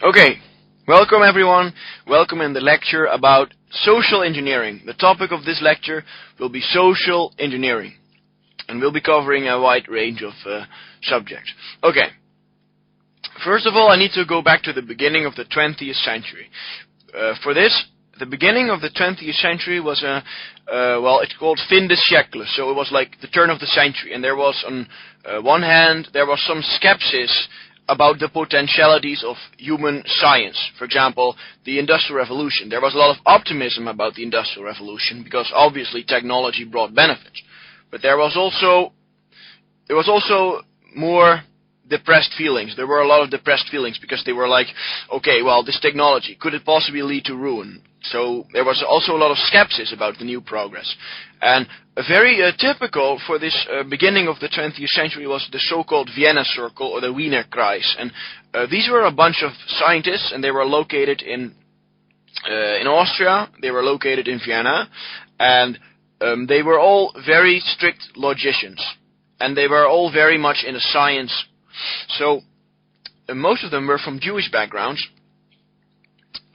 Okay, welcome everyone. Welcome in the lecture about social engineering. The topic of this lecture will be social engineering. And we'll be covering a wide range of subjects. Okay, first of all I need to go back to the beginning of the 20th century. For this, the beginning of the 20th century was it's called fin de siècle, so it was like the turn of the century, and there was on one hand there was some skepsis about the potentialities of human science. For example, the Industrial Revolution. There was a lot of optimism about the Industrial Revolution because obviously technology brought benefits. But there was also more depressed feelings. There were a lot of depressed feelings because they were like, okay, well, this technology, could it possibly lead to ruin? So there was also a lot of skepsis about the new progress. And very typical for this beginning of the 20th century was the so-called Vienna Circle or the Wiener Kreis. And these were a bunch of scientists, and they were located in Austria. They were located in Vienna, and they were all very strict logicians, and they were all very much into science. So most of them were from Jewish backgrounds,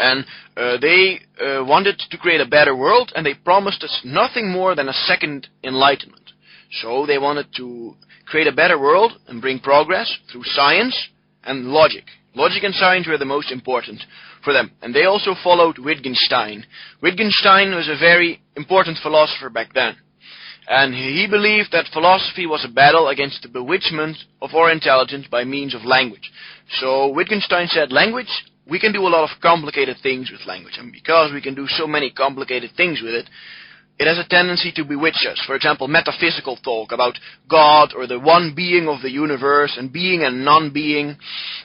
and they wanted to create a better world, and they promised us nothing more than a second enlightenment. So they wanted to create a better world and bring progress through science and logic. Logic and science were the most important for them. And they also followed Wittgenstein. Wittgenstein was a very important philosopher back then. And he believed that philosophy was a battle against the bewitchment of our intelligence by means of language. So Wittgenstein said, language, we can do a lot of complicated things with language. And because we can do so many complicated things with it, it has a tendency to bewitch us. For example, metaphysical talk about God or the one being of the universe and being and non-being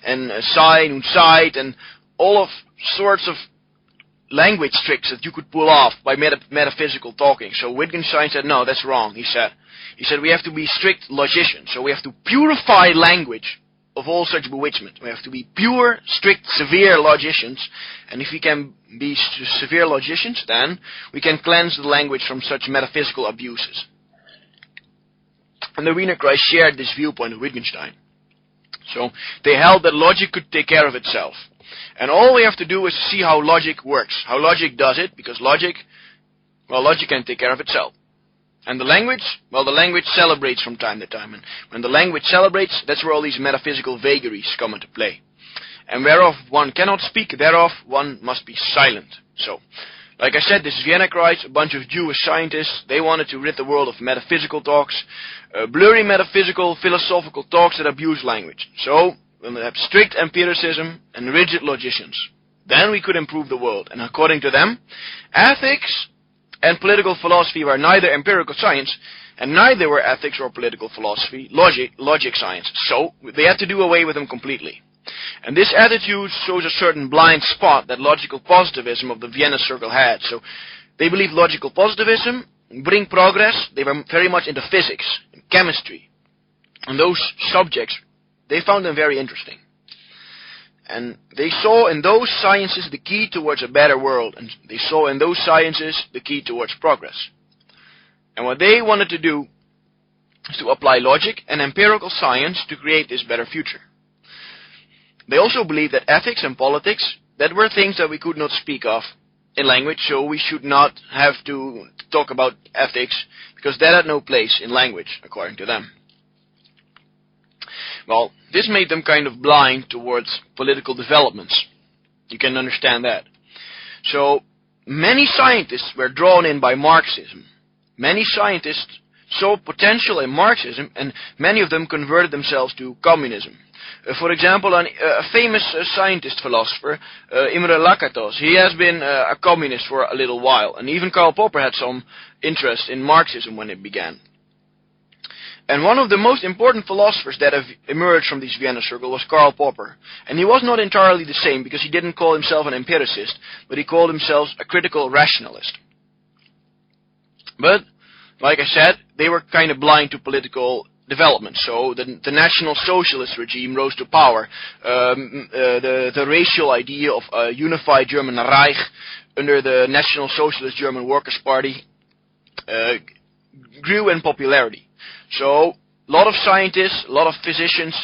and sein und Zeit and all of sorts of language tricks that you could pull off by metaphysical talking. So Wittgenstein said, no, that's wrong. He said we have to be strict logicians. So we have to purify language of all such bewitchment. We have to be pure, strict, severe logicians. And if we can be severe logicians, then we can cleanse the language from such metaphysical abuses. And the Wiener Kreis shared this viewpoint of Wittgenstein. So they held that logic could take care of itself. And all we have to do is see how logic works, how logic does it, because logic can take care of itself. And the language celebrates from time to time. And when the language celebrates, that's where all these metaphysical vagaries come into play. And whereof one cannot speak, thereof one must be silent. So, like I said, this is Vienna Kreis, a bunch of Jewish scientists. They wanted to rid the world of metaphysical talks, blurry metaphysical, philosophical talks that abuse language. So, when we have strict empiricism and rigid logicians, then we could improve the world. And according to them, ethics and political philosophy were neither empirical science, and neither were ethics or political philosophy logic science. So they had to do away with them completely. And this attitude shows a certain blind spot that logical positivism of the Vienna Circle had. So they believed logical positivism bring progress. They were very much into physics and chemistry. And those subjects, they found them very interesting. And they saw in those sciences the key towards a better world. And they saw in those sciences the key towards progress. And what they wanted to do is to apply logic and empirical science to create this better future. They also believed that ethics and politics, that were things that we could not speak of in language, so we should not have to talk about ethics, because that had no place in language, according to them. Well, this made them kind of blind towards political developments. You can understand that. So, many scientists were drawn in by Marxism. Many scientists saw potential in Marxism, and many of them converted themselves to communism. For example, a famous scientist philosopher, Imre Lakatos, he has been a communist for a little while, and even Karl Popper had some interest in Marxism when it began. And one of the most important philosophers that have emerged from this Vienna Circle was Karl Popper. And he was not entirely the same, because he didn't call himself an empiricist, but he called himself a critical rationalist. But, like I said, they were kind of blind to political development. So the National Socialist regime rose to power. The racial idea of a unified German Reich under the National Socialist German Workers' Party grew in popularity. So a lot of scientists, a lot of physicians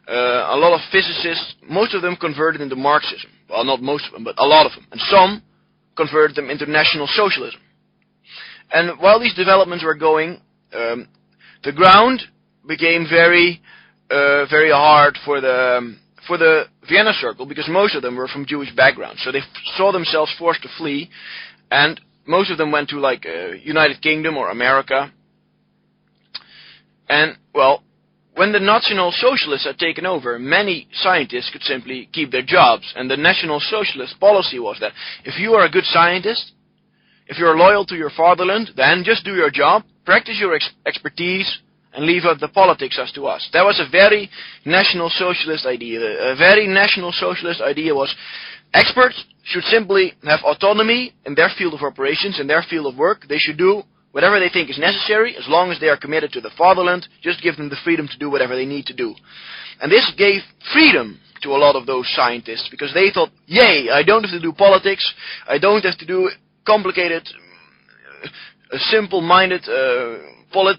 a lot of physicists, most of them converted into Marxism. Well, not most of them, but a lot of them. And some converted them into National Socialism. And while these developments were going, the ground became very hard for the Vienna Circle, because most of them were from Jewish backgrounds. So they saw themselves forced to flee, and most of them went to like United Kingdom or America. And well, when the National Socialists had taken over, many scientists could simply keep their jobs. And the National Socialist policy was that if you are a good scientist, if you are loyal to your fatherland, then just do your job, practice your expertise, and leave out the politics as to us. That was a very National Socialist idea. A very National Socialist idea was experts should simply have autonomy in their field of operations, in their field of work. They should do whatever they think is necessary, as long as they are committed to the fatherland. Just give them the freedom to do whatever they need to do. And this gave freedom to a lot of those scientists, because they thought, yay, I don't have to do politics, I don't have to do complicated, simple-minded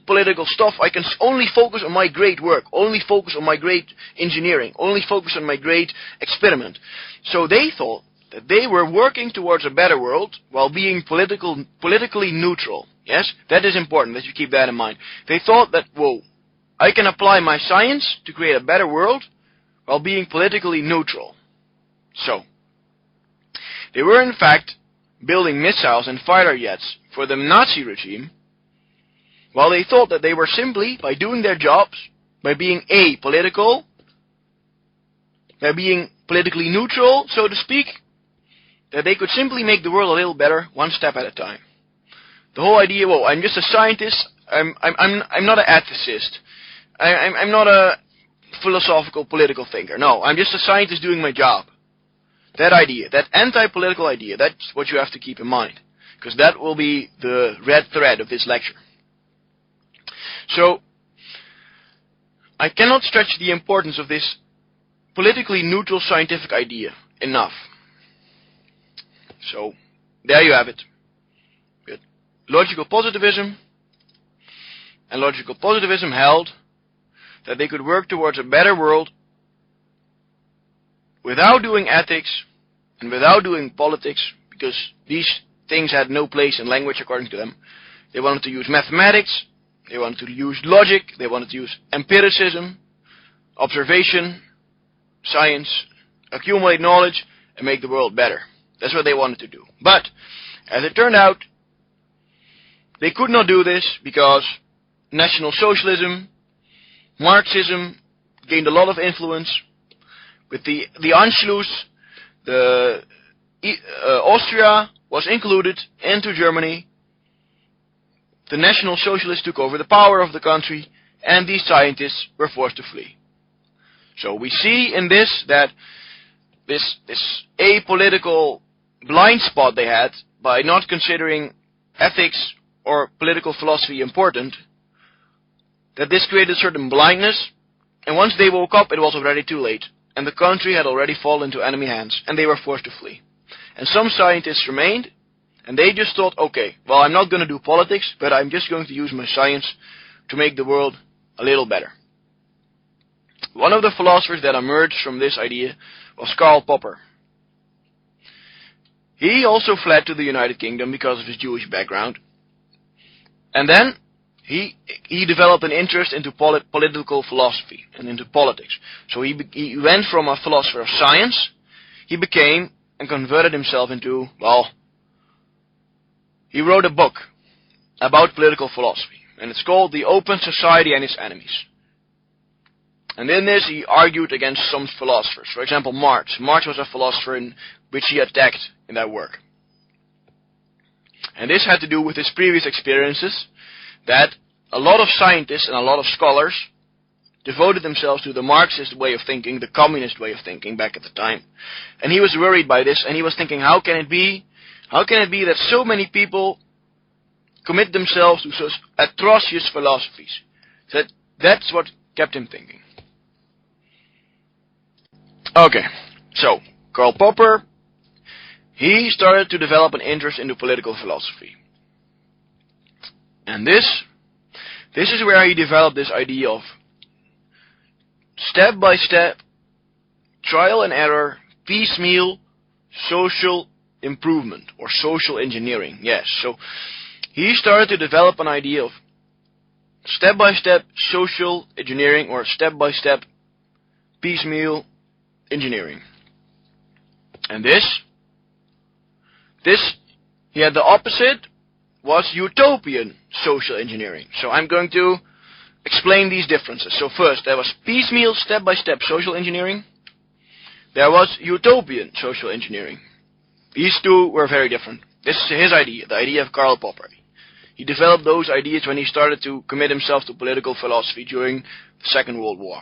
political stuff. I can only focus on my great work, only focus on my great engineering, only focus on my great experiment. So they thought that they were working towards a better world while being politically neutral. Yes, that is important that you keep that in mind. They thought that, whoa, I can apply my science to create a better world while being politically neutral. So, they were in fact building missiles and fighter jets for the Nazi regime, while they thought that they were simply, by doing their jobs, by being apolitical, by being politically neutral, so to speak, that they could simply make the world a little better, one step at a time. The whole idea, well, I'm just a scientist, I'm not an ethicist, I'm not a philosophical political thinker. No, I'm just a scientist doing my job. That idea, that anti-political idea, that's what you have to keep in mind, because that will be the red thread of this lecture. So, I cannot stretch the importance of this politically neutral scientific idea enough. So, there you have it. Good. Logical positivism. And logical positivism held that they could work towards a better world without doing ethics and without doing politics, because these things had no place in language according to them. They wanted to use mathematics, they wanted to use logic, they wanted to use empiricism, observation, science, accumulate knowledge, and make the world better. That's what they wanted to do. But, as it turned out, they could not do this because National Socialism, Marxism gained a lot of influence. With the Anschluss, Austria was included into Germany. The National Socialists took over the power of the country, and these scientists were forced to flee. So we see in this that this apolitical blind spot they had, by not considering ethics or political philosophy important, that this created a certain blindness, and once they woke up, it was already too late, and the country had already fallen into enemy hands, and they were forced to flee. And some scientists remained, and they just thought, okay, well, I'm not going to do politics, but I'm just going to use my science to make the world a little better. One of the philosophers that emerged from this idea was Karl Popper. He also fled to the United Kingdom because of his Jewish background. And then he developed an interest into political philosophy and into politics. So he went from a philosopher of science, he became and converted himself into, well, he wrote a book about political philosophy. And it's called The Open Society and Its Enemies. And in this he argued against some philosophers. For example, Marx. Marx was a philosopher in which he attacked in that work. And this had to do with his previous experiences, that a lot of scientists and a lot of scholars devoted themselves to the Marxist way of thinking, the communist way of thinking back at the time. And he was worried by this, and he was thinking, how can it be that so many people commit themselves to such atrocious philosophies? That's what kept him thinking. Okay, so Karl Popper, he started to develop an interest into political philosophy. And this is where he developed this idea of step-by-step, trial and error, piecemeal, social improvement, or social engineering. Yes, so he started to develop an idea of step-by-step social engineering, or step-by-step piecemeal engineering. And this, he had the opposite, was utopian social engineering. So I'm going to explain these differences. So first, there was piecemeal, step-by-step social engineering. There was utopian social engineering. These two were very different. This is his idea, the idea of Karl Popper. He developed those ideas when he started to commit himself to political philosophy during the Second World War.